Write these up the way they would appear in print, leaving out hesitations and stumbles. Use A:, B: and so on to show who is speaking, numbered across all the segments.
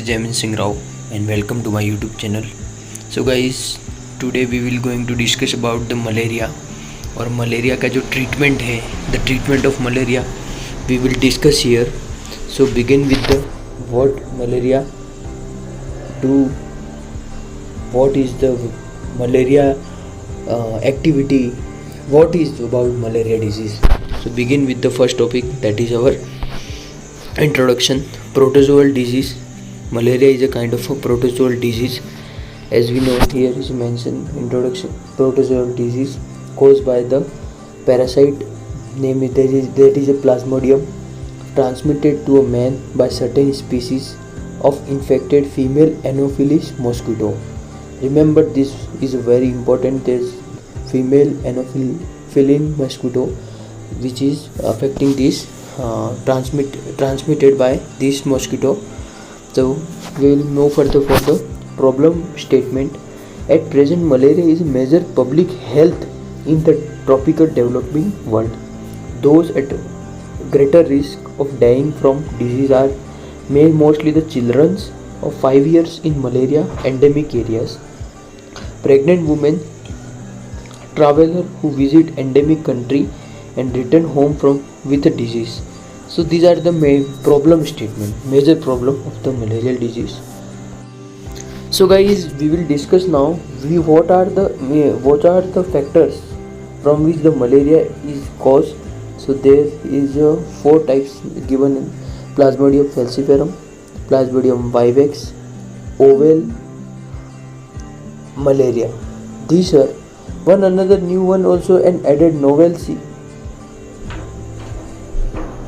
A: Jamin Singh Rao and welcome to my YouTube channel. So guys, today we will going to discuss about the malaria और malaria का जो treatment है, the treatment of malaria we will discuss here. So begin with the what malaria do, what is the malaria activity, what is about malaria disease. So begin with the first topic, that is our introduction. Protozoal disease. Malaria is a kind of a protozoal disease. As we know, here is mentioned introduction. Protozoal disease caused by the parasite name it that is a plasmodium, transmitted to a man by certain species of infected female Anopheles mosquito. Remember, this is very important. There's female Anopheles mosquito which is affecting this transmitted by this mosquito. So we will move further for the problem statement. At present, malaria is a major public health in the tropical developing world. Those at greater risk of dying from disease are mostly the children of 5 years in malaria endemic areas, pregnant women, travelers who visit endemic country and return home from with a disease. So these are the main problem statement, major problem of the malarial disease. So guys, we will discuss now what are the factors from which the malaria is caused. So there is 4 types given in Plasmodium falciparum, Plasmodium vivax, oval malaria. These are one another new one also and added novel C.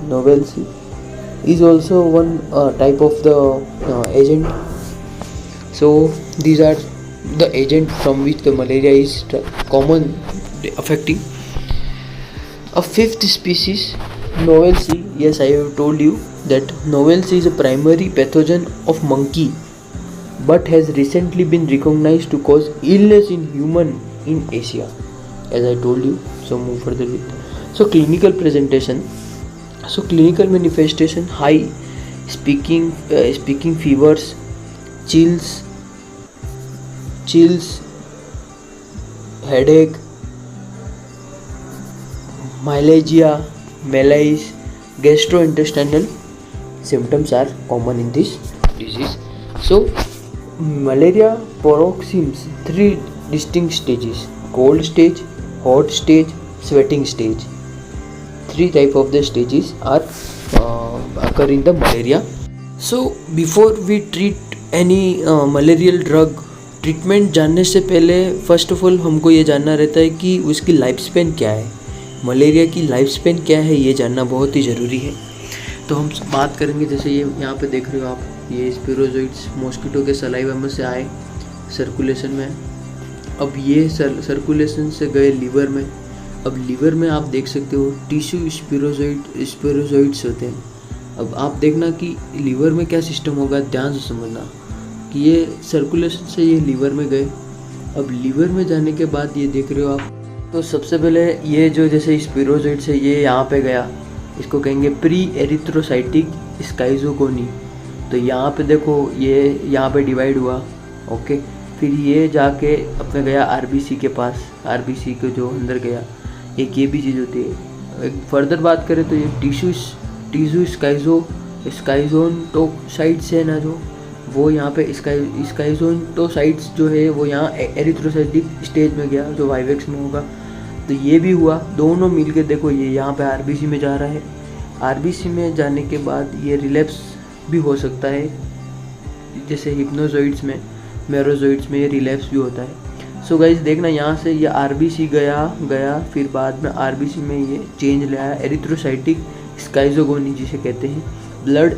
A: Novel C is also one type of the agent. So these are the agent from which the malaria is common affecting. A 5th species, Novel C. Yes, I have told you that Novel C is a primary pathogen of monkey, but has recently been recognized to cause illness in human in Asia, as I told you. So move further with. So clinical presentation. So clinical manifestation: high speaking fevers, chills, headache, myalgia, malaise, gastrointestinal symptoms are common in this disease. So malaria paroxysms 3 distinct stages: cold stage, hot stage, sweating stage. 3 type of the stages are occur in the malaria. So before we treat any malarial drug, treatment जानने से पहले first of all हमको ये जानना रहता है कि उसकी लाइफ स्पेन क्या है. मलेरिया की लाइफ स्पेन क्या है ये जानना बहुत ही ज़रूरी है. तो हम बात करेंगे, जैसे ये यहाँ पे देख रहे हो आप, ये स्पिरोजोइड्स मॉस्किटो के सलाइवा में से आए सर्कुलेशन में. अब ये सर्कुलेशन से गए लीवर में. अब लीवर में आप देख सकते हो टिश्यू स्पिरोजोइड्स होते हैं. अब आप देखना कि लीवर में क्या सिस्टम होगा, ध्यान से समझना कि ये सर्कुलेशन से ये लीवर में गए. अब लीवर में जाने के बाद ये देख रहे हो आप, तो सबसे पहले ये जो जैसे स्पिरोजोइड्स है ये यहाँ पे गया, इसको कहेंगे प्री एरिथ्रोसाइटिक स्काइजोगोनी. तो यहाँ पे देखो ये यहाँ पे डिवाइड हुआ. ओके, फिर ये जाके अपने गया आरबीसी के पास, आरबीसी के जो अंदर गया. एक ये भी चीज़ होती है. एक फर्दर बात करें तो ये टिश्यू स्काइजोनटोसाइट्स है ना, जो वो यहाँ पे स्काइजोनटोसाइट्स जो है वो यहाँ एरिथ्रोसाइटिक स्टेज में गया, जो वाइवेक्स में होगा. तो ये भी हुआ, दोनों मिलके देखो ये यहाँ पे आरबीसी में जा रहा है. आरबीसी में जाने के बाद ये रिलैप्स भी हो सकता है, जैसे हिप्नोजोइड्स में, मेरोजोइड्स में ये रिलैप्स भी होता है. सो गाइस देखना, यहाँ से ये आरबीसी गया, फिर बाद में आरबीसी में ये चेंज ले आया एरिथ्रोसाइटिक स्काइजोगोनी जिसे कहते हैं. ब्लड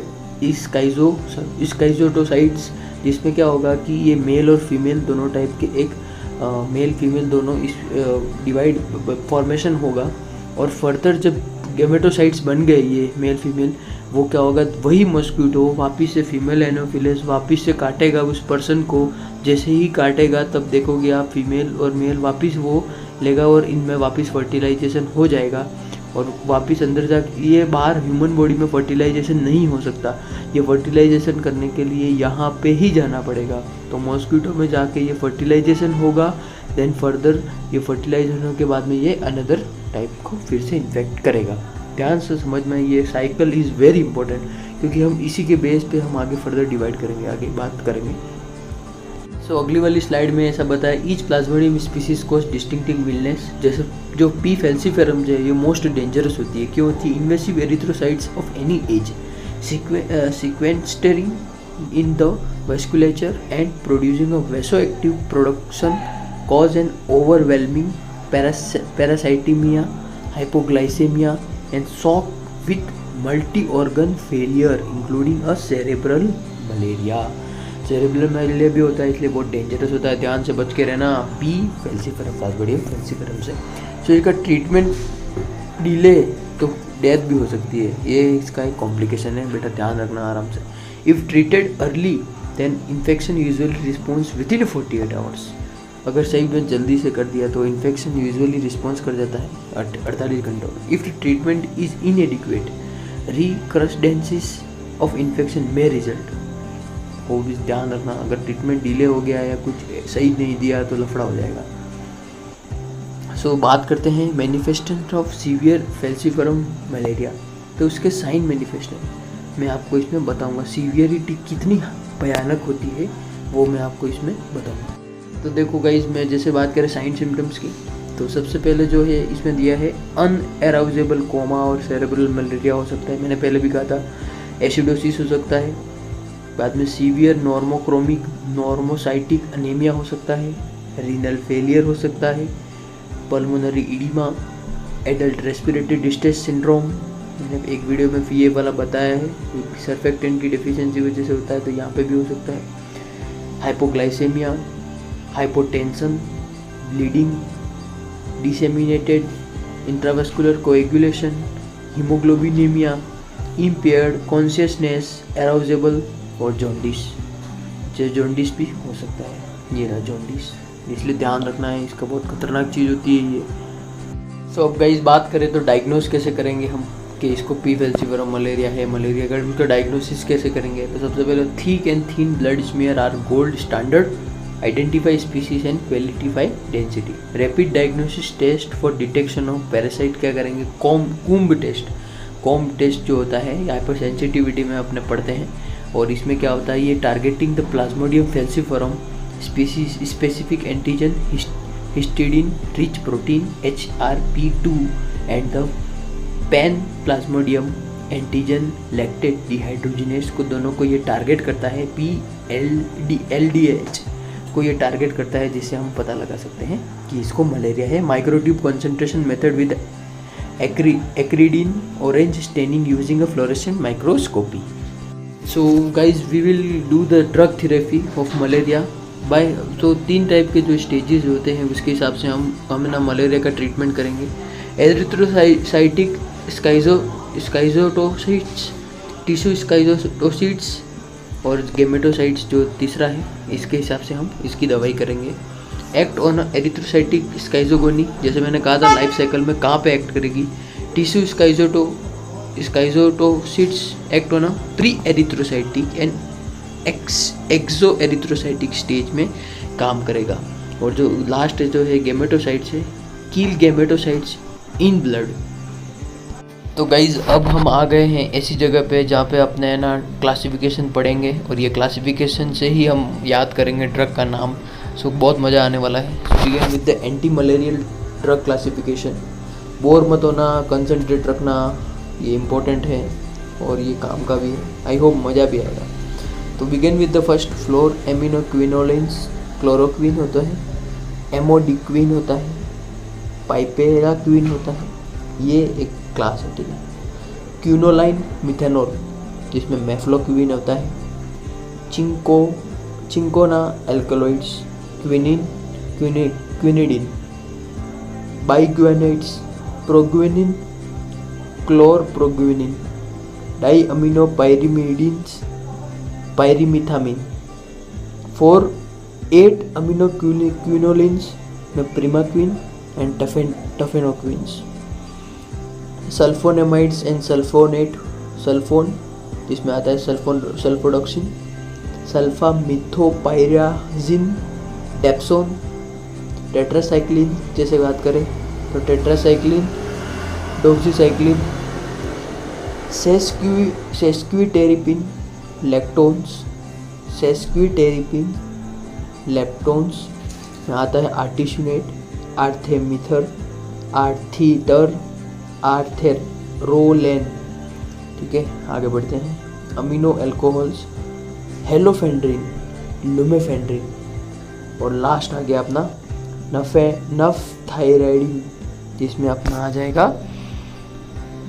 A: स्काइजोटोसाइट्स, जिसमें क्या होगा कि ये मेल और फीमेल दोनों टाइप के, एक मेल फीमेल दोनों इस डिवाइड फॉर्मेशन होगा. और फर्दर जब गेमेटोसाइट्स बन गए ये मेल फीमेल, वो क्या होगा, वही मॉस्किटो वापस से फीमेल एनोफिलिस वापस से काटेगा उस पर्सन को. जैसे ही काटेगा तब देखोगे आप फीमेल और मेल वापस वो लेगा और इनमें वापस फर्टिलाइजेशन हो जाएगा. और वापस अंदर जाके ये बाहर ह्यूमन बॉडी में फर्टिलाइजेशन नहीं हो सकता। ये फर्टिलाइजेशन करने के लिए यहाँ पे ही जाना पड़ेगा। तो मॉस्किटो में जाके ये फर्टिलाइजेशन होगा, देन फर्दर ये फर्टिलाइजेशन होने के बाद में ये अनदर टाइप को फिर से इन्फेक्ट करेगा। ध्यान से समझ में, ये साइकिल इज़ वेरी इंपॉर्टेंट, क्योंकि हम इसी के बेस पे हम आगे फर्दर डिवाइड करेंगे, आगे बात करेंगे। सो अगली वाली स्लाइड में ऐसा बताया, ईच प्लाज्मोडियम स्पीसीज कोज डिस्टिंक्टिव विलनेस। जैसे जो पी फैल्सीफेरम जो है ये मोस्ट डेंजरस होती है। क्यों होती है? Invasive erythrocytes of any age, sequestering in the vasculature and producing a vasoactive production cause an overwhelming parasitaemia, hypoglycaemia and shock with multi organ failure including a cerebral malaria. Cerebral malaria भी होता है, इसलिए बहुत dangerous होता है। ध्यान से बच के रहना पी फैल्सीफेरम, प्लाज्मोडियम फैल्सीफेरम से। सो इसका ट्रीटमेंट डिले तो डेथ भी हो सकती है, ये इसका एक कॉम्प्लिकेशन है, बेटा ध्यान रखना आराम से। If treated early then infection usually response within 48 hours. अगर सही में जल्दी से कर दिया तो इन्फेक्शन यूजुअली रिस्पॉन्स कर जाता है 48 घंटों में। If treatment is inadequate recrudescence of infection में रिजल्ट। वो भी ध्यान रखना, अगर ट्रीटमेंट डिले हो गया या कुछ सही नहीं दिया तो लफड़ा हो जाएगा। सो बात करते हैं manifestation of severe falciparum malaria. तो उसके साइन मैनिफेस्टेशन मैं आपको इसमें बताऊंगा। सीवियरिटी कितनी भयानक होती है वो मैं आपको इसमें बताऊंगा। तो देखो गाइज, मैं जैसे बात करें साइन सिम्टम्स की, तो सबसे पहले जो है इसमें दिया है अनएराउजेबल कोमा और सेरेब्रल मलेरिया हो सकता है, मैंने पहले भी कहा था। एसिडोसिस हो सकता है, बाद में सीवियर नॉर्मोक्रोमिक नॉर्मोसाइटिक अनीमिया हो सकता है, रीनल फेलियर हो सकता है, pulmonary oedema, adult respiratory distress syndrome, मैंने एक वीडियो में ये वाला बताया है, सर्फेक्टेंट की डेफिशिएंसी वजह से होता है, तो यहाँ पे भी हो सकता है। Hypoglycaemia, hypotension, bleeding, disseminated intravascular coagulation, haemoglobinaemia, impaired consciousness, arousable और जॉन्डिस। जॉन्डिस भी हो सकता है, ये रहा जॉन्डिस, इसलिए ध्यान रखना है, इसका बहुत खतरनाक चीज़ होती है ये। सो अब गाइस बात करें तो डायग्नोस कैसे करेंगे हम कि इसको पी फैल्सीफेरम मलेरिया है, मलेरिया का उसका डायग्नोसिस कैसे करेंगे। तो सबसे पहले thick and thin blood smear are gold standard, identify species and qualify density. Rapid diagnosis test for detection of parasite क्या करेंगे? Comb test. कॉम्ब टेस्ट जो होता है हाइपर सेंसिटिविटी में अपने पढ़ते हैं, और इसमें क्या होता है, ये targeting the Plasmodium falciparum species specific antigen histidine rich protein HRP2 and the pan Plasmodium antigen lactate dehydrogenase को, दोनों को ये टारगेट करता है। LDH को ये टारगेट करता है, जिससे हम पता लगा सकते हैं कि इसको मलेरिया है। Microtube concentration method with acridine orange staining using a fluorescent microscopy. So guys we will do the drug therapy of malaria by, तो 3 टाइप के जो स्टेजेस होते हैं उसके हिसाब से हम ना मलेरिया का ट्रीटमेंट करेंगे। एरिथ्रोसाइटिक स्काइजोटोसाइट्स, टिश्यू स्काइजोटोसाइट्स और गेमेटोसाइट्स जो तीसरा है, इसके हिसाब से हम इसकी दवाई करेंगे। एक्ट ऑन एरिथ्रोसाइटिक स्काइजोगोनी, जैसे मैंने कहा था लाइफ साइकिल में कहाँ पे एक्ट करेगी। Tissue schizontocides act on pre erythrocytic and exo erythrocytic stage में काम करेगा। और जो लास्ट जो है गेमेटोसाइट्स है, किल गेमेटोसाइट्स इन ब्लड। तो गाइज़ अब हम आ गए हैं ऐसी जगह पे जहाँ पे अपने ना क्लासिफिकेशन पढ़ेंगे, और ये क्लासिफिकेशन से ही हम याद करेंगे ड्रग का नाम। सो बहुत मज़ा आने वाला है। Begin with the anti malarial drug classification. Bore मत होना, कंसंट्रेट रखना, ये इम्पोर्टेंट है और ये काम का भी है। आई होप मज़ा भी आएगा। तो begin with the first floor aminoquinolines, chloroquine होता है, एमोडिक्विन होता है, पाइपेराक्विन होता है, ये एक क्लास है, ठीक है। क्यूनोलाइन मिथेनॉल जिसमें मेफ्लोक्विन होता है, cinchona alkaloids, quinine, quinidine, biguanides, proguanil, chlorproguanil, diamino pyrimidines, pyrimethamine, 8 amino quinolines में primaquine and tafenoquines. Sulfonamides and sulfonate, sulfone जिसमें आता है सल्फोडॉक्सिन, सल्फामिथोपायराजिन, डेप्सोन, टेट्रासाइक्लिन जैसे बात करें तो टेट्रासाइक्लिन, डोक्सीसाइक्लिन, सेस्क्विटेरिपिन, लेप्टोन्स में आता है आर्टिशुनेट, आर्थेमिथर, आर्थीटर, आर्थेरोलेन। ठीक है, आगे बढ़ते हैं। अमीनो एल्कोहल्स, हेलोफेंड्रिन, लुमेफेंड्रिन, और लास्ट आ गया अपना नफथाइराइडिन जिसमें अपना आ जाएगा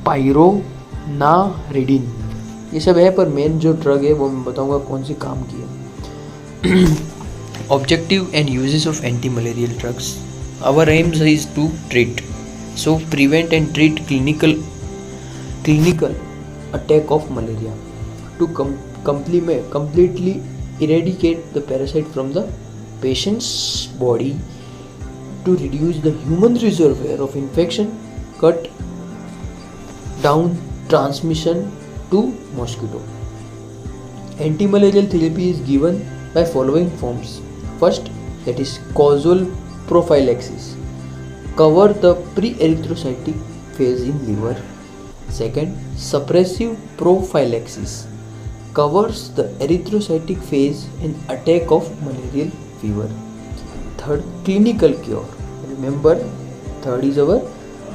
A: पाइरोनारिडिन। ये सब है, पर मेन जो ड्रग है वो मैं बताऊंगा कौन सी काम की है। Objective and uses of anti-malarial drugs. Our aim is to treat, so prevent and treat clinical attack of malaria, to completely eradicate the parasite from the patient's body, to reduce the human reservoir of infection, cut down transmission to mosquito. Anti-malarial therapy is given by following forms. First, that is causal prophylaxis, cover the pre-erythrocytic phase in liver. Second, suppressive prophylaxis, covers the erythrocytic phase in attack of malarial fever. Third, clinical cure. Remember, third is our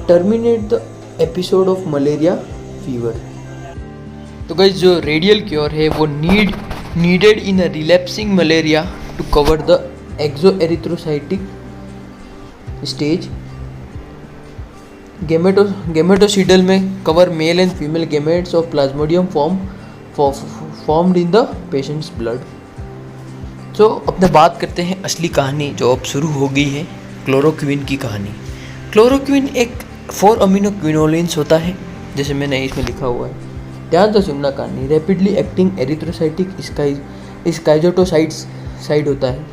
A: terminate the episode of malaria fever. तो guys जो radial cure है वो needed in a relapsing malaria to cover the exoerythrocytic stage. Gametocidal में cover male and female gametes of plasmodium formed in the patient's blood. तो अपने बात करते हैं असली कहानी जो अब शुरू हो गई है, क्लोरोक्विन की कहानी। क्लोरोक्विन एक 4 अमीनो क्विनोलिन्स होता है, जैसे मैंने इसमें लिखा हुआ है। ध्यान से सुनना कहानी। रैपिडली एक्टिंग एरिथ्रोसाइटिक स्काइजोटोसाइड होता है।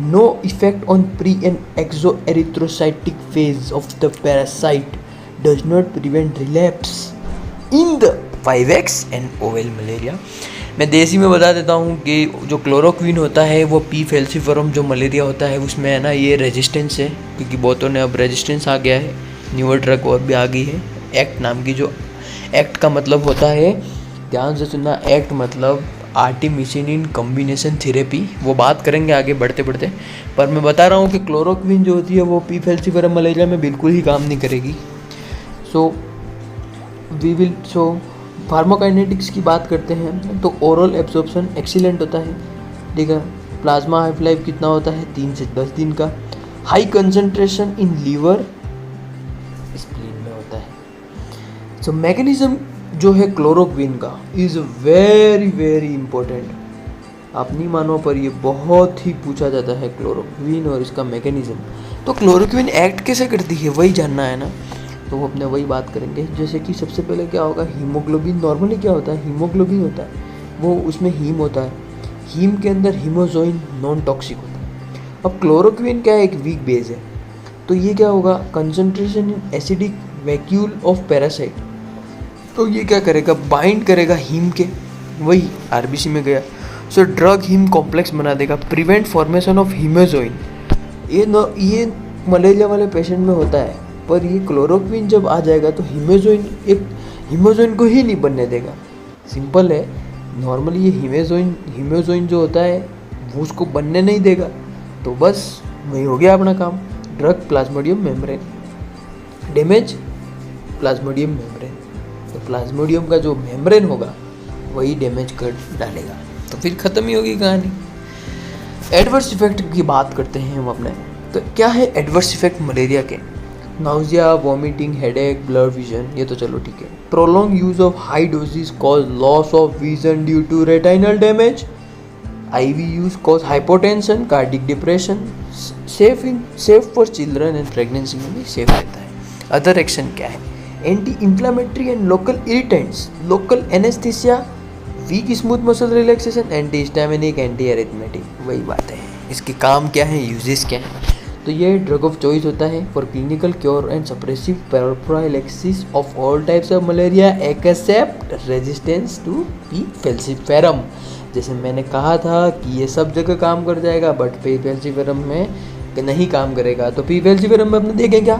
A: No effect on pre and exo erythrocytic phase of the parasite, does not prevent relapse in the 5X and ovale malaria. मैं देसी में बता देता हूँ कि जो क्लोरोक्विन होता है वो पी फेल्सिफरम जो मलेरिया होता है उसमें है ना ये रेजिस्टेंस है, क्योंकि बहुतों ने अब रेजिस्टेंस आ गया है, न्यूअर ड्रग और भी आ गई है। एक्ट नाम की जो एक्ट का मतलब होता है, ध्यान से सुनना, एक्ट मतलब आर्टिमिसिनिन कॉम्बिनेशन थेरेपी, वो बात करेंगे आगे बढ़ते बढ़ते। पर मैं बता रहा हूँ कि क्लोरोक्विन जो होती है वो पी फेल्सिफरम मलेरिया में बिल्कुल ही काम नहीं करेगी। सो फार्माकाइनेटिक्स की बात करते हैं तो ओरल एब्जॉर्प्शन एक्सीलेंट होता है, ठीक है। प्लाज्मा हाइफ लाइफ कितना होता है, 3 से 10 दिन का। High concentration in liver spleen में होता है। सो मैकेनिज्म जो है क्लोरोक्विन का इज़ वेरी वेरी इंपॉर्टेंट। आप नहीं मानो पर ये बहुत ही पूछा जाता है क्लोरोक्विन और इसका मैकेनिज्म। तो क्लोरोक्विन एक्ट कैसे करती है वही जानना है ना, तो वो अपने वही बात करेंगे। जैसे कि सबसे पहले क्या होगा, हीमोग्लोबिन। नॉर्मली क्या होता है, हीमोग्लोबिन होता है, वो उसमें हीम होता है, हीम के अंदर हीमोजोइन नॉन टॉक्सिक होता है। अब क्लोरोक्विन क्या है, एक वीक बेस है, तो ये क्या होगा, concentration in acidic vacuole of parasite, तो ये क्या करेगा, बाइंड करेगा हीम के, वही आरबीसी में गया, सो ड्रग हीम कॉम्प्लेक्स बना देगा, प्रिवेंट फॉर्मेशन ऑफ हीमोजोइन। ये मलेरिया वाले पेशेंट में होता है, पर ये क्लोरोक्विन जब आ जाएगा तो हीमोजोइन को ही नहीं बनने देगा। सिंपल है, नॉर्मली ये हीमोजोइन जो होता है वो उसको बनने नहीं देगा, तो बस वही हो गया अपना काम। Drug Plasmodium membrane, damage Plasmodium membrane, तो प्लाज्मोडियम का जो मेम्ब्रेन होगा वही डैमेज कर डालेगा, तो फिर ख़त्म ही होगी कहानी। एडवर्स इफेक्ट की बात करते हैं हम अपने, तो क्या है एडवर्स इफेक्ट मलेरिया के, nausea, vomiting, headache, blur vision, ये तो चलो ठीक है। Prolong use of high doses cause loss of vision due to retinal damage, IV use cause hypotension, cardiac depression, safe for children and pregnancy में भी सेफ रहता है। अदर एक्शन क्या है, anti inflammatory and local irritants, local anaesthesia, weak smooth muscle relaxation, anti histaminic, anti arrhythmic, वही बात है। इसके काम क्या है, यूजेस क्या है, तो तो ये ड्रग ऑफ चॉइस होता है for clinical cure and suppressive prophylaxis of all types of malaria except resistance to P falciparum. जैसे मैंने कहा था कि ये सब जगह काम कर जाएगा, बट पी फेल्सीफेरम में नहीं काम करेगा। तो पी फेल्सीफेरम में अपने देखें क्या,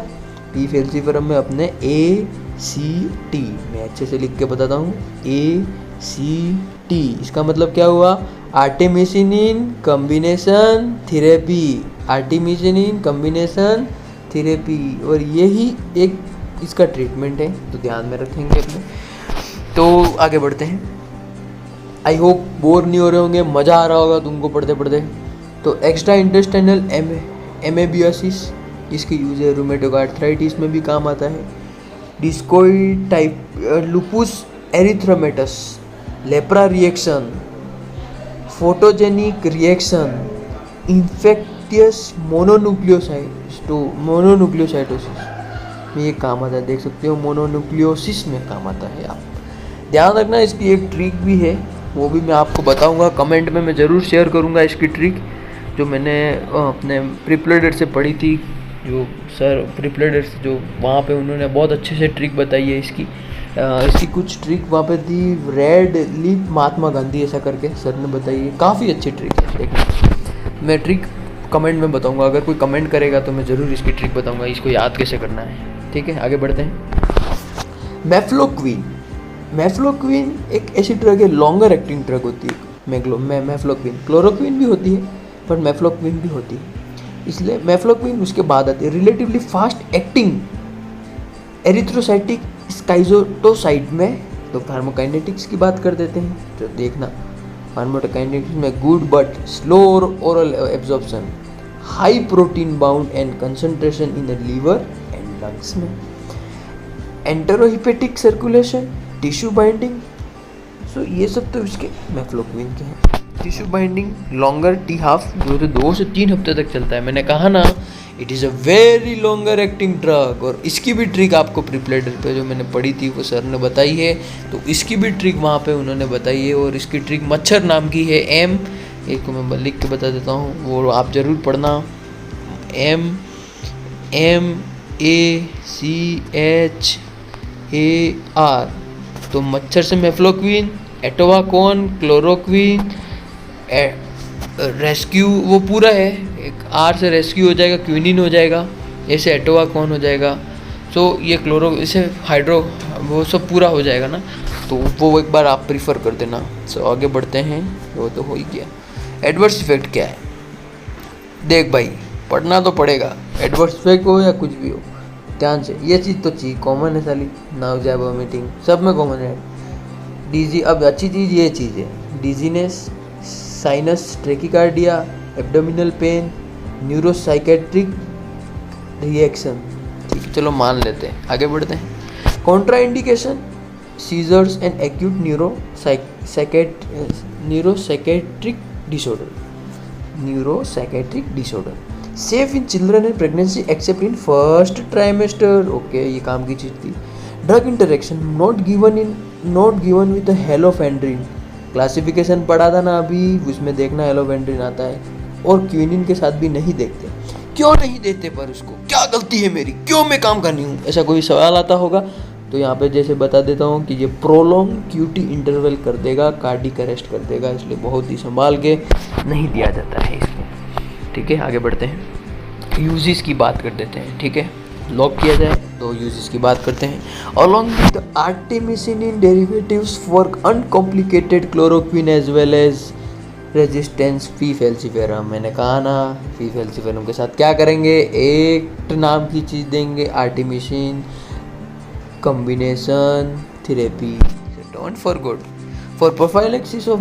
A: पी फेल्सीफेरम में अपने ACT, मैं अच्छे से लिख के बताता हूँ, ACT इसका मतलब क्या हुआ, artemisinin combination therapy, artemisinin combination therapy, और यही एक इसका ट्रीटमेंट है, तो ध्यान में रखेंगे अपने। तो आगे बढ़ते हैं। आई होप बोर नहीं हो रहे होंगे, मज़ा आ रहा होगा तुमको पढ़ते पढ़ते। तो एक्स्ट्रा इंटेस्टाइनल एमेबियासिस, इसकी यूज है रूमेटोइड आर्थराइटिस में भी काम आता है। Discoid type lupus erythematosus, lepra reaction, photogenic reaction, infectious mononucleosis में ये काम आता है, देख सकते हो मोनोन्यूक्लियोसिस में काम आता है। आप ध्यान रखना, इसकी एक ट्रिक भी है, वो भी मैं आपको बताऊंगा, कमेंट में मैं ज़रूर शेयर करूंगा इसकी ट्रिक, जो मैंने अपने प्रिपलेडर से पढ़ी थी, जो सर प्रिपलेडर से जो वहाँ पे उन्होंने बहुत अच्छे से ट्रिक बताई है इसकी। इसकी कुछ ट्रिक वहाँ पे थी, रेड लिप महात्मा गांधी ऐसा करके सर ने बताई है, काफ़ी अच्छी ट्रिक है। देखना मैं ट्रिक कमेंट में बताऊंगा, अगर कोई कमेंट करेगा तो मैं ज़रूर इसकी ट्रिक बताऊंगा, इसको याद कैसे करना है। ठीक है, आगे बढ़ते हैं। मेफ्लोक्विन, मेफ्लोक्विन एक ऐसी ड्रग है, लॉन्गर एक्टिंग ड्रग होती है मेफ्लोक्विन, क्लोरोक्विन भी होती है पर मेफ्लोक्विन भी होती है, इसलिए मेफ्लोक्विन उसके बाद आती है। रिलेटिवली फास्ट एक्टिंग एरिथ्रोसाइटिक स्काइजोटोसाइड में। तो फार्माकोकाइनेटिक्स की बात कर देते हैं, तो देखना फार्माकोकाइनेटिक्स में good but slow oral absorption, high protein bound and concentration in the liver and lungs में। Enterohepatic circulation, tissue binding, so ये सब तो इसके मेफ्लोक्विन के हैं। Tissue binding longer T half, जो तो 2 से 3 हफ्ते तक चलता है। मैंने कहा ना, it is a very longer acting drug, और इसकी भी ट्रिक आपको प्रिपलेडर पे जो मैंने पढ़ी थी वो सर ने बताई है, तो इसकी भी ट्रिक वहाँ पे उन्होंने बताई है, और इसकी ट्रिक मच्छर नाम की है। एक को मैं लिख के बता देता हूँ, वो आप ज़रूर पढ़ना, MACHAR। तो मच्छर से मेफ्लोक्विन, एटोवाकोन, क्लोरोक्विन, रेस्क्यू वो पूरा है, एक आर से रेस्क्यू हो जाएगा, क्विनिन हो जाएगा, ऐसे एटोवाकोन हो जाएगा। सो ये क्लोरो, इसे हाइड्रो, वो सब पूरा हो जाएगा ना, तो वो एक बार आप प्रीफर कर देना। सो आगे बढ़ते हैं, वो तो हो ही गया। एडवर्स इफेक्ट क्या है, देख भाई पढ़ना तो पड़ेगा, एडवर्स इफेक्ट हो या कुछ भी हो, ध्यान से। ये चीज़ तो चीज़ कॉमन है साली, नाउजिया वॉमिटिंग सब में कॉमन है। डीजी, अब अच्छी चीज़ ये चीज़ है, dizziness, sinus, tachycardia, abdominal pain, neuropsychiatric reaction. ठीक है, चलो मान लेते हैं, आगे बढ़ते हैं। Contraindication, seizures and acute neuropsychiatric disorder. Safe in children and pregnancy except in first trimester. Okay, ये काम की चीज़ थी। Drug interaction not given with halofantrine, classification पढ़ा था ना अभी, उसमें देखना हेलोफेंड्रिन आता है, और क्विनिन के साथ भी नहीं देखते। क्यों नहीं देते, पर उसको क्या गलती है मेरी, क्यों मैं काम करनी हूँ, ऐसा कोई सवाल आता होगा तो यहाँ पे जैसे बता देता हूँ कि ये प्रोलॉन्ग क्यूटी इंटरवल कर देगा, कार्डिक अरेस्ट कर देगा, इसलिए बहुत ही संभाल के नहीं दिया जाता है इसको। ठीक है, आगे बढ़ते हैं, यूजेस की बात कर देते हैं। ठीक है, लॉक किया जाए तो यूजेस की बात करते हैं। Along with artemisinin derivatives for uncomplicated chloroquine as well as resistance P falciparum. मैंने कहा ना, पी फेल्सीफेरम के साथ क्या करेंगे, एक नाम की चीज़ देंगे, आर्टेमिसिन combination therapy. So don't forget, for prophylaxis of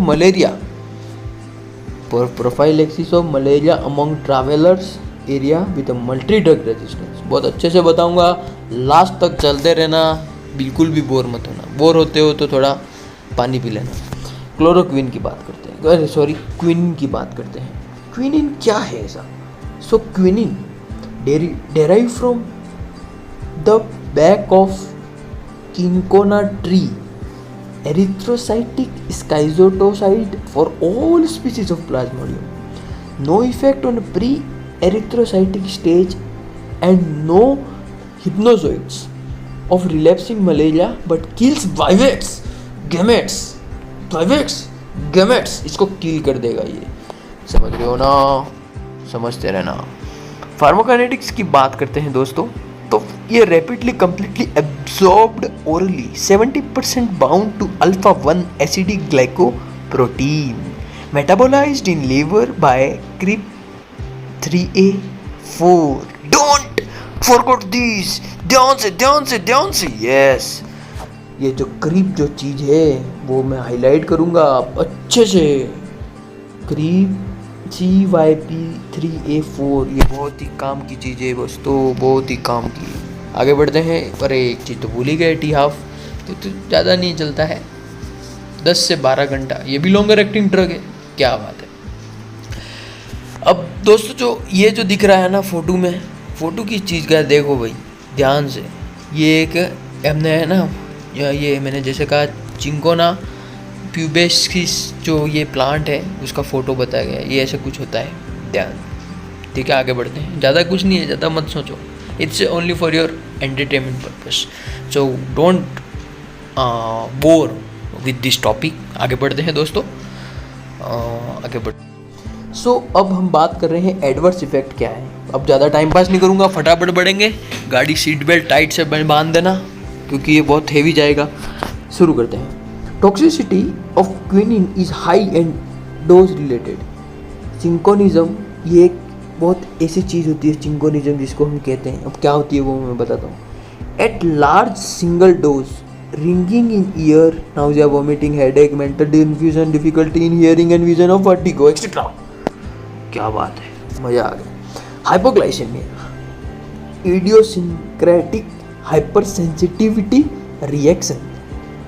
A: malaria, among travelers area with a multi drug resistance। बहुत अच्छे से बताऊंगा, लास्ट तक चलते रहना, बिल्कुल भी बोर मत होना, बोर होते हो तो थोड़ा पानी पी लेना। क्लोरोक्विन की बात करते हैं, अरे सॉरी, क्विनिन की बात करते हैं। क्विनिन क्या है ऐसा? So quinine derive from the bark of cinchona tree, erythrocytic schizotocyte for all species of Plasmodium. No effect on erythrocytic stage and no hypnozoids of relapsing malaria but kills gametes इसको किल कर देगा ये, समझ रहे हो ना, समझते रहना। फार्माकोकाइनेटिक्स की बात करते हैं दोस्तों, तो ये rapidly completely absorbed orally 70% bound to alpha 1 acidic glycoprotein metabolised in liver by CYP3A4। Don't forget this, ध्यान से यस। ये जो क्रीप जो चीज़ है वो मैं हाईलाइट करूँगा अच्छे से। क्रीप CYP3A4 ये बहुत ही काम की चीज़ है दोस्तों, बहुत ही काम की। आगे बढ़ते हैं, पर एक चीज़ तो भूल ही गए, टी हाफ तो ज़्यादा नहीं चलता है, 10 से 12 घंटा, ये भी लॉन्गर एक्टिंग ड्रग है, क्या बात है। अब दोस्तों जो ये जो दिख रहा है ना फोटो में, फोटो की चीज़ का देखो भाई ध्यान से, ये एक हमने है ना, ये मैंने जैसे कहा चिंकोना प्यूबेसिस जो ये प्लांट है उसका फ़ोटो बताया गया है, ये ऐसे कुछ होता है, ध्यान। ठीक है आगे बढ़ते हैं, ज़्यादा कुछ नहीं है, ज़्यादा मत सोचो, it's only for your entertainment purpose, so don't bore with this topic. आगे बढ़ते हैं दोस्तों, आगे बढ़ अब हम बात कर रहे हैं एडवर्स इफेक्ट क्या है। अब ज़्यादा टाइम पास नहीं करूँगा, फटाफट बढ़ेंगे, गाड़ी सीट बेल्ट टाइट से बांध देना क्योंकि ये बहुत हेवी जाएगा। शुरू करते हैं। Toxicity of quinine is high and dose related. Cinchonism ये एक बहुत ऐसी चीज़ होती है, चिंकोनिज्म जिसको हम कहते हैं, अब क्या होती है वो मैं बताता हूँ। At large single dose, ringing in ear, nausea, vomiting, headache, mental infusion, difficulty in hearing and vision of vertigo etcetera. क्या बात है, मजा आ गया। Hypoglycaemia, idiosyncratic hypersensitivity reaction,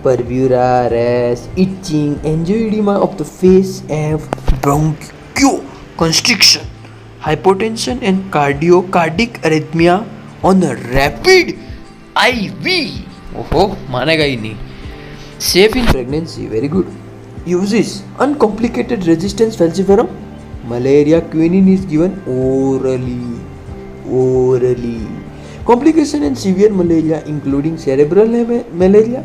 A: purpura, rash, itching, angioedema of the face and bronchoconstriction, hypotension and cardiac arrhythmia on a rapid IV। ओहो मानेगा ही नहीं। Safe in pregnancy, very good। Uses uncomplicated resistance falciparum, malaria, quinine is given orally। Complication and severe malaria including cerebral malaria,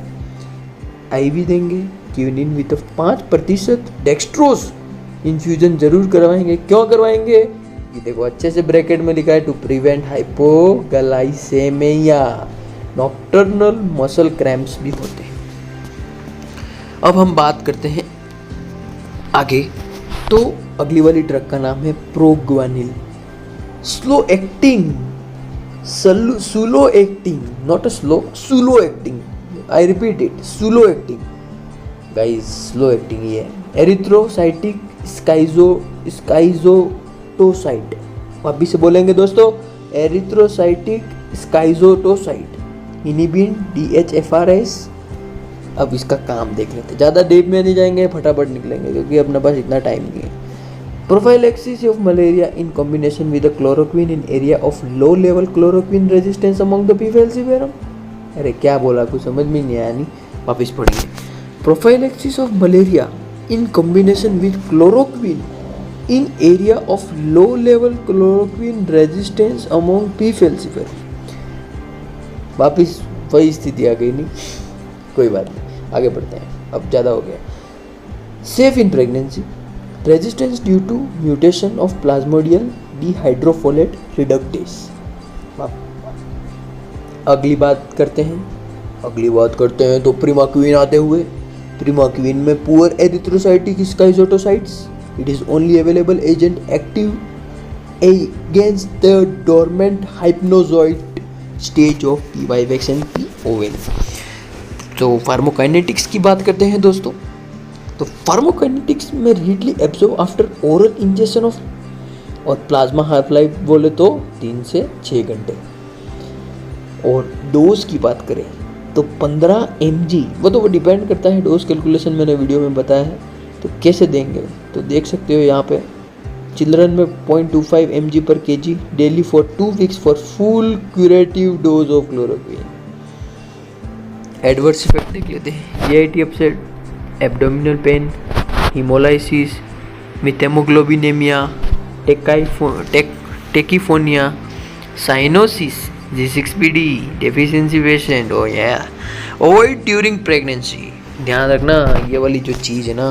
A: IV देंगे। Quinine with 5% dextrose infusion जरूर करवाएंगे। क्यों करवाएंगे ये देखो अच्छे से ब्रैकेट में लिखा है, to prevent hypoglycaemia. Nocturnal muscle cramps भी होते हैं। अब हम बात करते हैं आगे, तो अगली वाली ड्रग का नाम है proguanil. Slow acting, slow acting, not a slow, slow acting, I repeat it, slow acting guys, slow acting ये है। एरिथ्रोसाइटिक स्काइजोटोसाइट, वापिस से बोलेंगे दोस्तों, एरिथ्रोसाइटिक स्काइजोटोसाइट, इनिबिन DHFRS। अब इसका काम देख लेते हैं, ज़्यादा डीप में नहीं जाएंगे, फटाफट निकलेंगे क्योंकि अपने पास इतना टाइम नहीं है। Prophylaxis of malaria in combination with chloroquine in area of low level chloroquine resistance among the P falciparum. अरे क्या बोला, कुछ समझ में नहीं आया, नहीं वापिस पढ़िए। Prophylaxis of malaria in combination with chloroquine in area of low level chloroquine resistance among P falciparum. वापिस वही स्थिति आ गई, नहीं कोई बात नहीं, आगे बढ़ते हैं, अब ज़्यादा हो गया। Safe in pregnancy, resistance due to mutation of plasmodial dihydrofolate reductase. अगली बात करते हैं तो प्रिमाक्विन आते हुए। प्रिमाक्विन में poor erythrocytic schizontocides, it is only available agent active against the dormant hypnozoite stage of PYX and PON। तो फार्माकोकाइनेटिक्स की बात करते हैं दोस्तों, तो फार्माकोकाइनेटिक्स में readily absorb after oral injection of, और प्लाज्मा हाफ लाइफ बोले तो 3 से 6 घंटे। और डोज की बात करें तो 15 mg, वो डिपेंड करता है, डोज कैलकुलेशन मैंने वीडियो में बताया है, तो कैसे देंगे तो देख सकते हो यहाँ पे। चिल्ड्रन में 0.25 mg पर kg daily for 2 weeks for full curative dose of chloroquine. Adverse effect देख लेते हैं। GIT upset, abdominal pain, haemolysis, methaemoglobinaemia, tachypnoea, cyanosis, G6PD, deficiency patient, ओ या अवॉइड ड्यूरिंग प्रेगनेंसी। ध्यान रखना ये वाली जो चीज़ है ना,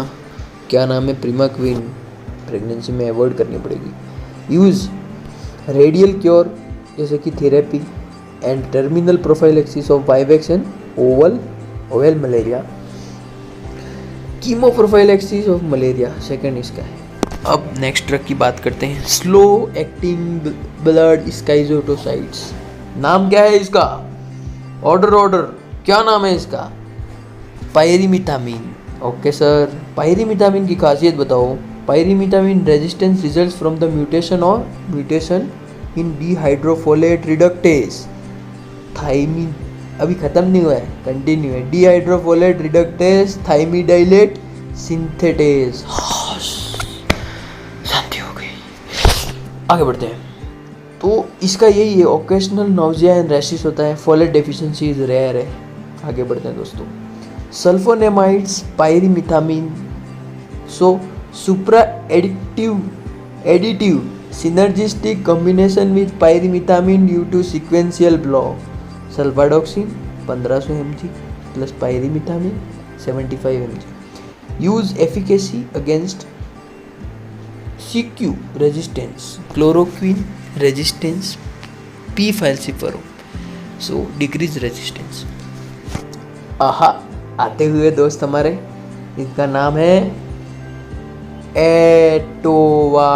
A: क्या नाम है, प्रीमाक्विन, प्रेगनेंसी में अवॉइड करनी पड़ेगी। यूज़ रेडियल क्योर जैसे कि therapy and terminal prophylaxis of vivax and Oval malaria. Chemo prophylaxis of malaria second इसका है। अब नेक्स्ट ड्रग की बात करते हैं, स्लो एक्टिंग ब्लड स्काइजोटोसाइट्स। नाम क्या है इसका? ऑर्डर क्या नाम है इसका? पायरिमिथामिन। ओके सर, पायरिमिथामिन की खासियत बताओ। Pyrimethamine resistance results from the mutation in dihydrofolate reductase thymine, अभी खत्म नहीं हुआ है, कंटिन्यू है। Dihydrofolate reductase thymidylate synthetase. शांति हो गई। आगे बढ़ते हैं। तो इसका यही है, ओकेशनल नाउजिया एंड रैशेस होता है। फोलेट डेफिशिएंसी इज रेयर है। आगे बढ़ते हैं दोस्तों। सल्फोनेमाइड्स, पायरिमिथामिन, सो सुप्रा additive synergistic combination with pyrimethamine due to sequential block. Sulfadoxine 1500 mg plus pyrimethamine 75 mg. Use efficacy against CQ resistance, chloroquine resistance, P. falciparum. So decrease resistance. आहा, आते हुए दोस्त हमारे, इसका नाम है एटोवाक्विन।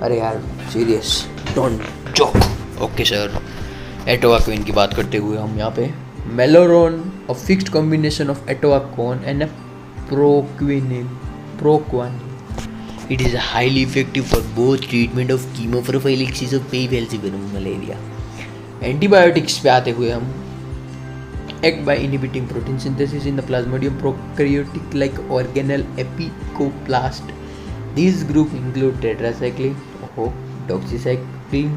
A: अरे यार serious, don't joke. Okay sir, atovaquone की बात करते हुए हम यहाँ पे Malarone, a fixed combination of atovaquone and proguanil. It is highly effective for both treatment of chemoprophylaxis of P. falciparum malaria. Antibiotics पे आते हुए हम act by inhibiting protein synthesis in the plasmodium prokaryotic like organelle apicoplast. These group include tetracycline, doxycycline,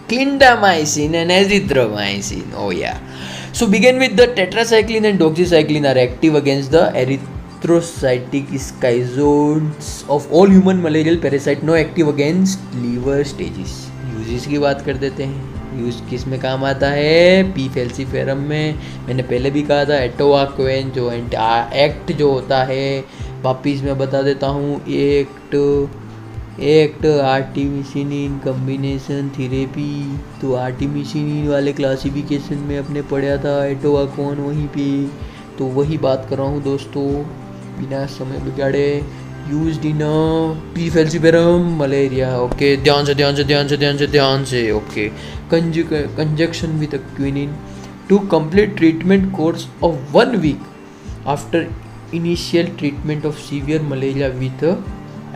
A: clindamycin and azithromycin. Oh yeah. So begin with the tetracycline and doxycycline are active against the erythrocytic schizoids of all human malarial parasite, no active against liver stages. Uses की बात कर देते हैं। Use किस में काम आता है? P. falciparum में। मैंने पहले भी कहा था एटोवाक्विन जो एक्ट जो होता है, वापिस मैं बता देता हूँ, एक्ट आर्टिमिसिनिन कम्बिनेशन थेरेपी। तो आर्टिमिसिनिन वाले क्लासिफिकेशन में अपने पढ़ा था एटोवाकोन वहीं पे, तो वही बात कर रहा हूँ दोस्तों, बिना समय बिगाड़े। Used in P. falciparum malaria. Okay, ध्यान से। Okay, conjunction with quinine to complete treatment course of 1 week after initial treatment of severe malaria with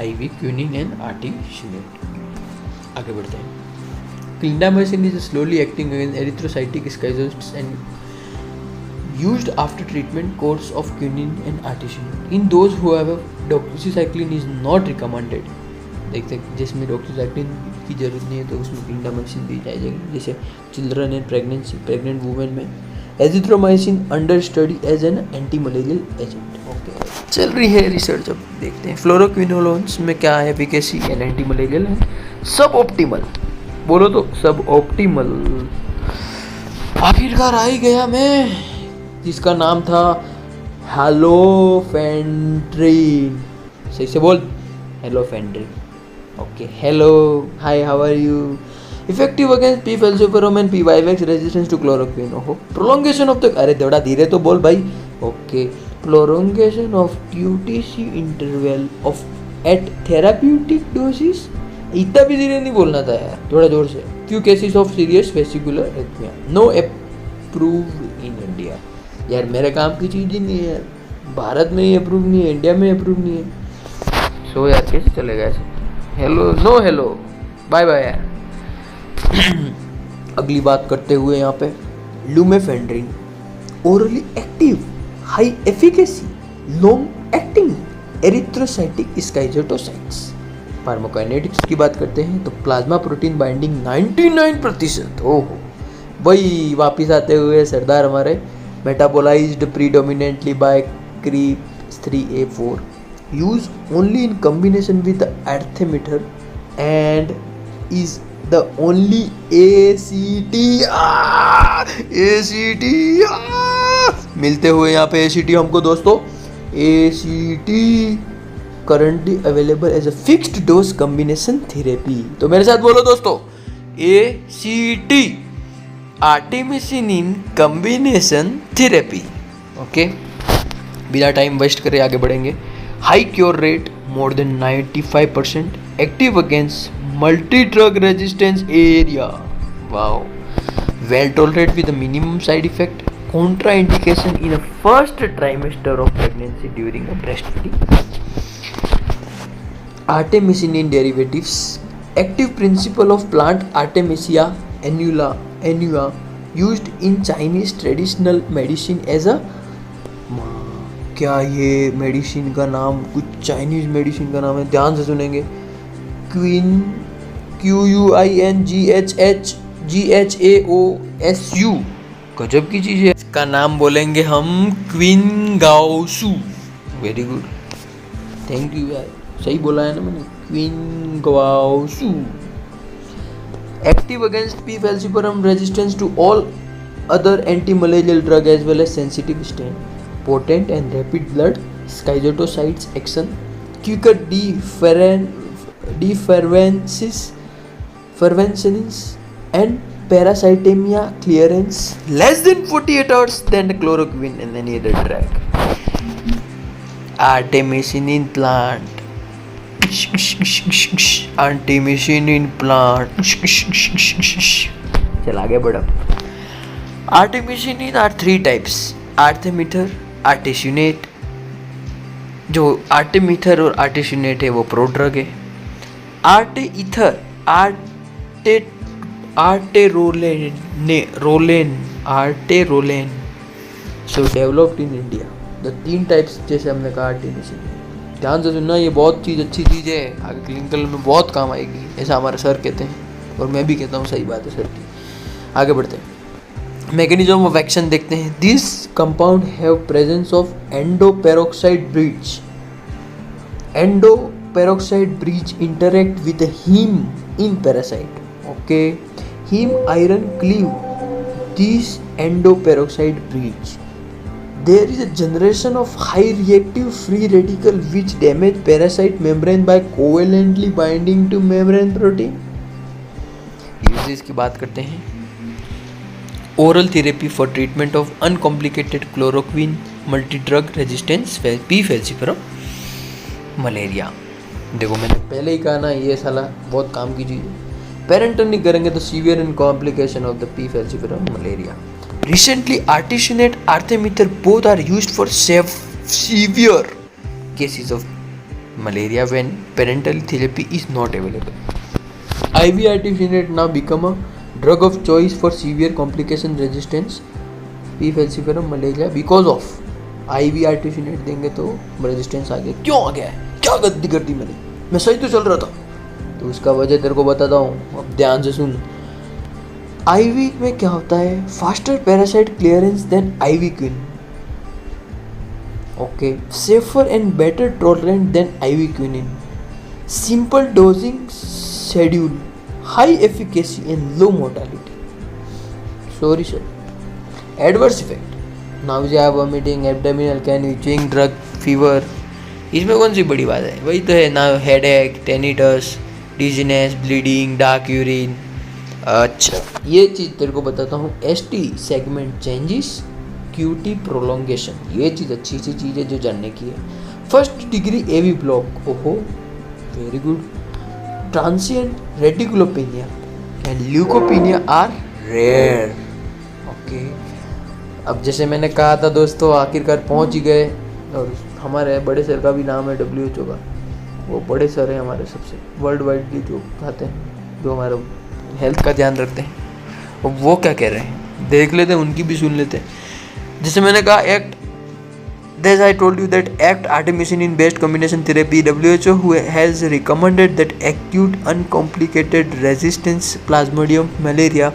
A: IV quinine and artemisinin. आगे बढ़ते हैं। Clindamycin is slowly acting against erythrocytic schizoids and used after treatment course of quinine and artemisinin. In those who have doxycycline is not recommended. देख सकते जिसमें doxycycline की जरूरत नहीं है तो उसमें क्लिंडामाइसिन दी जाएगी, जैसे चिल्ड्रन एंड प्रेग्नेंट वुमेन में। Azithromycin under study as an anti malarial agent. Okay, चल रही है रिसर्च, अब देखते हैं फ्लोरोक्विनोलोन्स में क्या है एफिकेसी एंड एंटी मलेरियल है। सब ऑप्टिमल बोलो तो सब ऑप्टिमल। आखिरकार आ ही गया मैं, जिसका नाम था हेलोफेंड्रिन। सही से बोल, halofantrine. Okay, hello, hi, how are you? Effective against P. falciparum and P. vivax, resistance to chloroquine. ओहो, प्रोलोंगेशन ऑफ द, अरे थोड़ा धीरे तो बोल भाई। Okay, prolongation of QTC interval of at therapeutic doses. इतना भी धीरे नहीं बोलना था यार, थोड़ा जोर से। Few cases of serious vesicular arrhythmia, no approved in India. यार मेरे काम की चीज़ ही नहीं है, भारत में ही अप्रूव नहीं है, इंडिया में अप्रूव नहीं है। सो यार कैसे चलेगा ऐसे? Hello, no hello, bye bye यार। अगली बात करते हुए यहाँ पे lumefantrine, orally active, high efficacy, long acting erythrocytic schizontocides. Pharmacokinetics की बात करते हैं तो प्लाज्मा प्रोटीन बाइंडिंग 99%। ओहो, वही वापिस आते हुए सरदार हमारे, metabolised predominantly by CRP3A4, used only in combination with the artemether and is the only ACT ACT मिलते हुए यहाँ पे ACT हमको दोस्तों ACT currently available as a fixed dose combination therapy. तो मेरे साथ बोलो दोस्तों ACT artemisinin combination therapy. Okay, बिना टाइम वेस्ट करे आगे बढ़ेंगे. High cure rate more than 95%, active against multi drug resistance area. Wow. Well tolerate with minimum side effect. Contraindication in a first trimester of pregnancy during a breastfeeding. Artemisinin derivatives. Active principle of plant Artemisia annua used in Chinese traditional medicine as a. क्या ये medicine का नाम कुछ Chinese medicine का नाम है? ध्यान से सुनेंगे. QUINGHHGHAOSU. गजब की चीज है. इसका नाम बोलेंगे हम qinghaosu. Very good, thank you यार, सही बोला है ना मैंने. Qinghaosu. Active against P falciparum resistance to all other anti-malarial drug as well as sensitive strain. Potent and rapid blood schizotocytes action. Quicker defervences and parasitemia clearance less than 48 hours than the chloroquine and any other drug. Artemisinin plant. Artemisinin plant. चल आगे बढ़ो. Artemisinin are 3 types. Artemether, artesunate. जो आर्टेमीथर और आर्टेसुनेट है वो prodrug है. Arteether arterolane so developed in India. The 3 types जैसे हमने कहा आर्टेमिसिन. ध्यान से सुनना, ये बहुत अच्छी चीज़ है, आगे क्लिनिकल में बहुत काम आएगी, ऐसा हमारे सर कहते हैं और मैं भी कहता हूँ. सही बात है सर की. आगे बढ़ते हैं. मैकेनिज्म ऑफ एक्शन देखते हैं. This compound have presence of endoperoxide bridge. Endoperoxide bridge interact with haem in parasite. Okay, haem iron cleave this endoperoxide bridge. There is a generation of high reactive free radical which damage parasite membrane by covalently binding to membrane protein. Uses की बात करते हैं. Oral therapy for treatment of uncomplicated chloroquine multi-drug resistance P. falciparum malaria. देखो मैंने पहले ही कहा ना, ये साला बहुत काम की चीज़ है. पेरेंटल नहीं करेंगे तो severe in complication of the P. falciparum malaria. Recently, artesunate, artemether both are used for severe cases of malaria when parenteral therapy is not available. IV artesunate now become a drug of choice for severe complication resistance P. falciparum malaria because of IV artesunate देंगे तो resistance आ गया. क्यों आ गया है? क्या गलती कर दी मैंने? मैं सही तो चल रहा था. तो उसका वजह तेरे को बताता हूँ, अब ध्यान से सुन. IV में क्या होता है? Faster parasite clearance than IV queen. Okay, safer and better tolerant than IV quinine. Simple dosing schedule, high efficacy and low mortality. Sorry sir. Adverse effect, nausea, vomiting, abdominal pain, itching, drug, fever. इसमें कौन सी बड़ी बात है? वही तो है ना, headache, tinnitus, dizziness, bleeding, dark urine. अच्छा, ये चीज़ तेरे को बताता हूँ. ST segment changes, QT prolongation. ये चीज़ अच्छी सी चीज़ है जो जानने की है. First degree AV block. ओहो, very good. Transient reticulopenia and leukopenia are rare. Okay, अब जैसे मैंने कहा था दोस्तों, आखिरकार पहुँच ही गए. और हमारे बड़े सर का भी नाम है WHO का. वो बड़े सर हैं हमारे सबसे वर्ल्ड वाइडली जो खाते हैं, जो हमारा हेल्थ का ध्यान रखते हैं. और वो क्या कह रहे हैं देख लेते हैं, उनकी भी सुन लेते हैं. जैसे मैंने कहा act, as I told you that ACT artemisinin based combination therapy, WHO who has recommended that acute uncomplicated resistance plasmodium malaria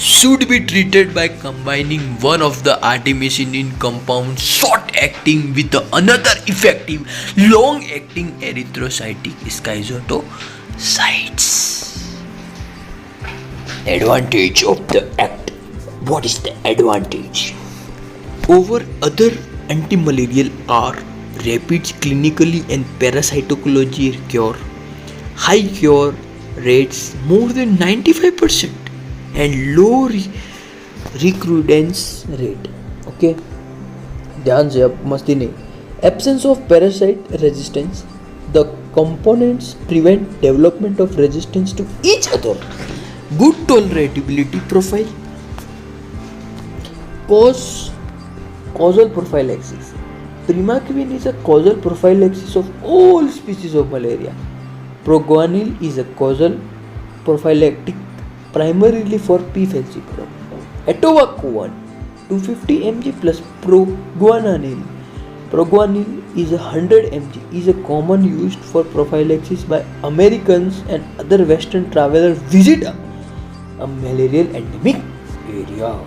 A: should be treated by combining one of the artemisinin compounds short acting with the another effective long acting erythrocytic schizotocytes. Advantage of the act. What is the advantage over other anti-malarial are rapid clinically and parasitology cure, high cure rates more than 95% and low recurrence rate. Okay, ध्यान से, अब मस्ती नहीं. Absence of parasite resistance. The components prevent development of resistance to each other. Good tolerability profile. Causal prophylaxis. Primaquine is a causal prophylaxis of all species of malaria. Proguanil is a causal prophylactic primarily for P. falciparum. Atovaquone 250 mg plus proguanil. Proguanil is 100 mg is a common used for prophylaxis by Americans and other Western travelers visit a malarial endemic area.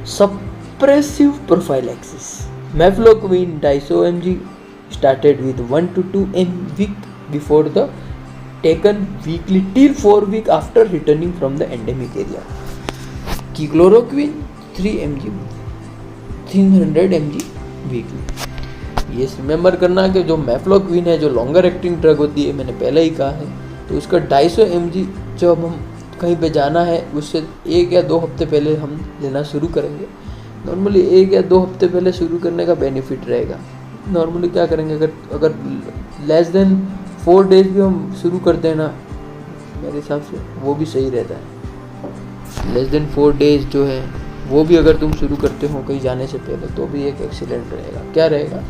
A: Suppressive prophylaxis. Mefloquine 250 mg started with 1 to 2 week before the taken weekly till 4 week after returning from the endemic area. Chloroquine 3 mg 300 mg weekly. ये remember करना कि जो mefloquine है जो longer acting drug होती है, मैंने पहले ही कहा है, तो उसका 250 mg जब हम कहीं पे जाना है उससे 1 या 2 हफ्ते पहले हम लेना शुरू करेंगे. नॉर्मली 1 या 2 हफ्ते पहले शुरू करने का बेनिफिट रहेगा. नॉर्मली क्या करेंगे, अगर लेस देन 4 डेज भी हम शुरू कर देना, मेरे हिसाब से वो भी सही रहता है. लेस देन 4 डेज जो है वो भी अगर तुम शुरू करते हो कहीं जाने से पहले तो भी एक एक्सीलेंट रहेगा. क्या रहेगा,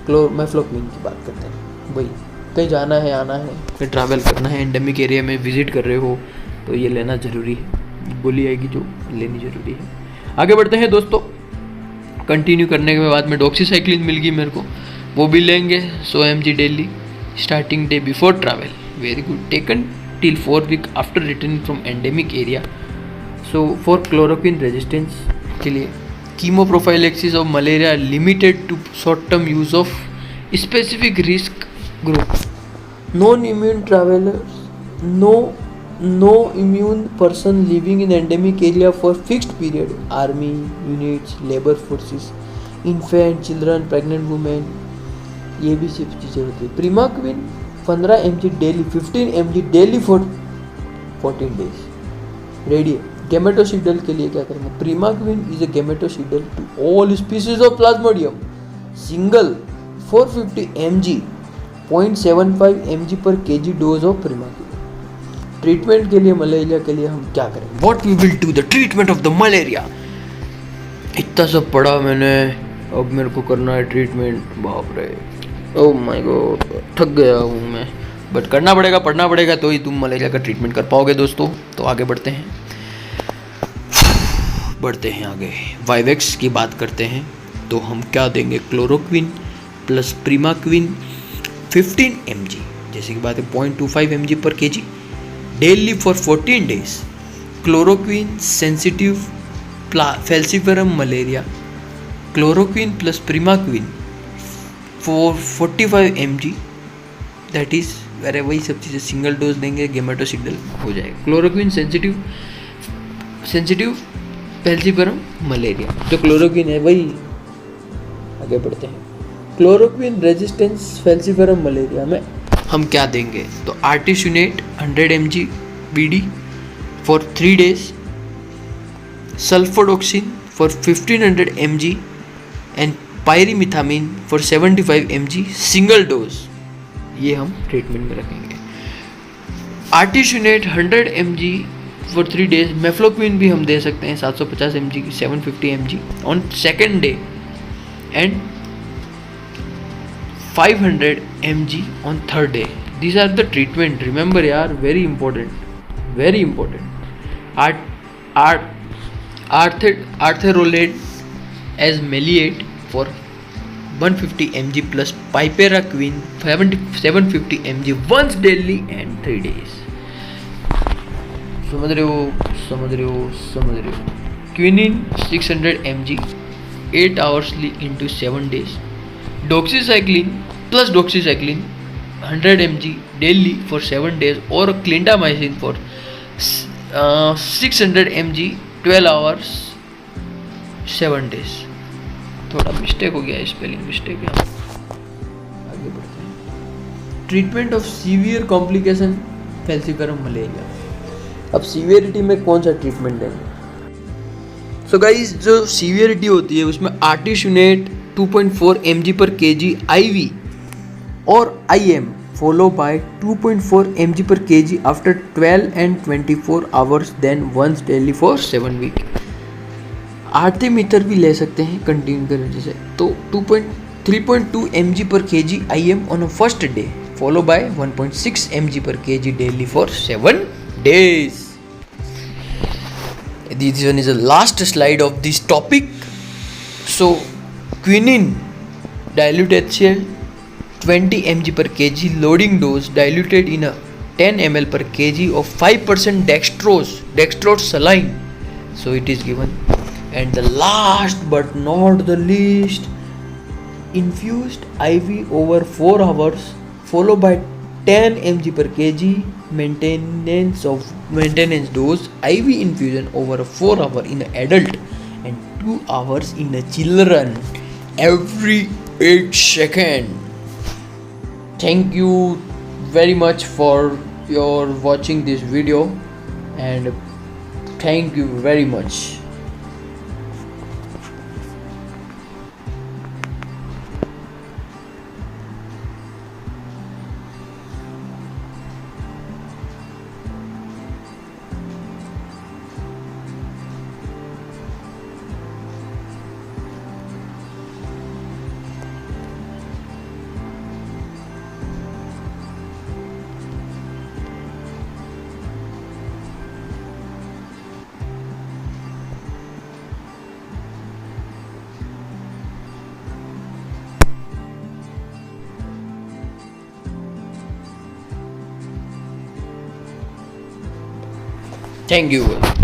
A: मेफ्लोक्विन की बात करते हैं. वही कहीं जाना है, आना है, कहीं ट्रैवल करना है, एंडेमिक एरिया में विजिट कर रहे हो तो ये लेना ज़रूरी है. गोली आएगी जो लेनी ज़रूरी है. आगे बढ़ते हैं दोस्तों. कंटिन्यू करने के बाद में डॉक्सीसाइक्लिन मिल गई मेरे को, वो भी लेंगे 100 mg daily starting day before travel. Very good. Taken till 4 week after returning from endemic area. So for chloroquine resistance के लिए chemoprophylaxis of malaria limited to short-term use of specific risk group. Non-immune travelers, no immune person living in endemic area for fixed period. Army units, labor forces, infant, children, pregnant women, ये भी सब चीज़ें होती है. Primaquine 15 mg daily, 15 mg daily for 14 days. Ready है. Gametocidal के लिए क्या करेंगे, primaquine is a gametocidal to all species of plasmodium. Single 450 mg 0.75 mg पर kg dose of primaquine. Treatment के लिए मलेरिया के लिए हम क्या करेंगे, what we will do the treatment of the malaria. इतना सब पढ़ा मैंने, अब मेरे को करना है ट्रीटमेंट. बाप रे, ओह माय गॉड, थक गया हूँ मैं, बट करना पड़ेगा, पढ़ना पड़ेगा तो ही तुम मलेरिया का ट्रीटमेंट कर पाओगे दोस्तों. तो आगे बढ़ते हैं आगे. वाइवेक्स की बात करते हैं तो हम क्या देंगे, क्लोरोक्विन प्लस प्रीमाक्विन 15 mg, जैसे कि बात है 0.25 mg पर kg daily for 14 days. Chloroquine sensitive falciparum malaria. Chloroquine plus primaquine for 45 mg, that is अरे वही सब चीज़ें सिंगल डोज देंगे, गेमेटोसिडल हो जाएगा. Chloroquine sensitive falciparum malaria. जो क्लोरोक्विन है वही. आगे बढ़ते हैं. क्लोरोक्विन रेजिस्टेंस फैल्सिफेरम मलेरिया में हम क्या देंगे, तो artesunate 100 mg BD for 3 days, sulfadoxine for 1500 mg and pyrimethamine for 75 mg single dose. ये हम ट्रीटमेंट में रखेंगे. Artesunate 100 mg for 3 days. Mefloquine भी हम दे सकते हैं 750 mg 750 mg on second day and 500 mg on third day. These are the treatment. Remember यार, very important. Arterolane as maleate for 150 mg plus piperaquine 750 mg once daily and 3 days. समझ रहे हो. Quinine 600 mg 8 hourly into 7 days. Doxycycline plus doxycycline 100 mg daily for 7 days और clindamycin for 600 mg 12 hours 7 days. थोड़ा mistake हो गया है, spelling mistake है. आगे बढ़ते हैं. Treatment of severe complication falciparum malaria. अब सीवियरिटी में कौन सा ट्रीटमेंट देंगे? सो गाइस, जो सीवियरिटी होती है उसमें आर्टिशुनेट 2.4 mg per kg IV और IM follow by 2.4 mg per kg after 12 and 24 hours then once daily for 7 week. आर्टिमीटर भी ले सकते हैं कंटिन्यू करने जैसे. तो 3.2 mg per kg IM on a first day follow by 1.6 mg per kg daily for 7 days. This one is the last slide of this topic. So quinine dilute HCl 20 mg per kg loading dose diluted in a 10 ml per kg of 5% dextrose saline. So it is given. And the last but not the least, infused IV over 4 hours followed by 10 mg per kg maintenance dose IV infusion over a 4 hour in an adult and 2 hours in a children every 8 seconds. Thank you very much for your watching this video and thank you very much. Thank you.